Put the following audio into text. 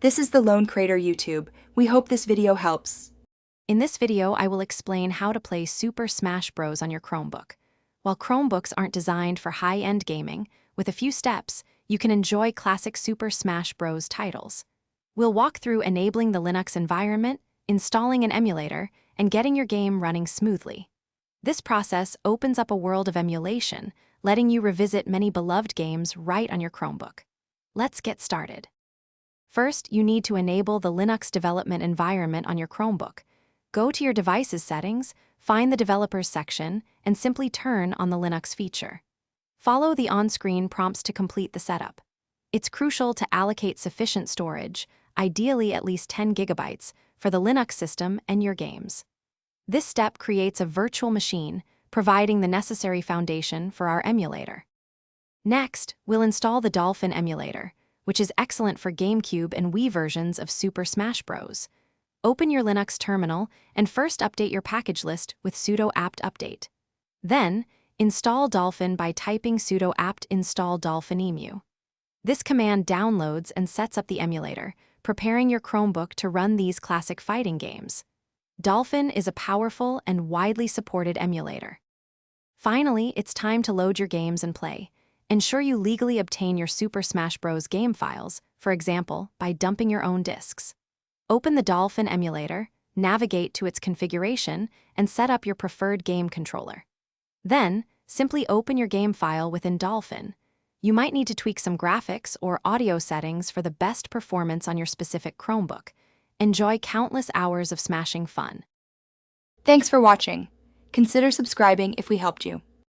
This is the Lone Crater YouTube. We hope this video helps. In this video, I will explain how to play Super Smash Bros. On your Chromebook. While Chromebooks aren't designed for high-end gaming, with a few steps, you can enjoy classic Super Smash Bros. Titles. We'll walk through enabling the Linux environment, installing an emulator, and getting your game running smoothly. This process opens up a world of emulation, letting you revisit many beloved games right on your Chromebook. Let's get started. First, you need to enable the Linux development environment on your Chromebook. Go to your device's settings, find the Developers section, and simply turn on the Linux feature. Follow the on-screen prompts to complete the setup. It's crucial to allocate sufficient storage, ideally at least 10 gigabytes, for the Linux system and your games. This step creates a virtual machine, providing the necessary foundation for our emulator. Next, we'll install the Dolphin emulator, which is excellent for GameCube and Wii versions of Super Smash Bros. Open your Linux terminal and first update your package list with sudo apt update. Then, install Dolphin by typing sudo apt install dolphinemu. This command downloads and sets up the emulator, preparing your Chromebook to run these classic fighting games. Dolphin is a powerful and widely supported emulator. Finally, it's time to load your games and play. Ensure you legally obtain your Super Smash Bros. Game files, for example, by dumping your own disks. Open the Dolphin emulator, navigate to its configuration, and set up your preferred game controller. Then, simply open your game file within Dolphin. You might need to tweak some graphics or audio settings for the best performance on your specific Chromebook. Enjoy countless hours of smashing fun. Thanks for watching. Consider subscribing if we helped you.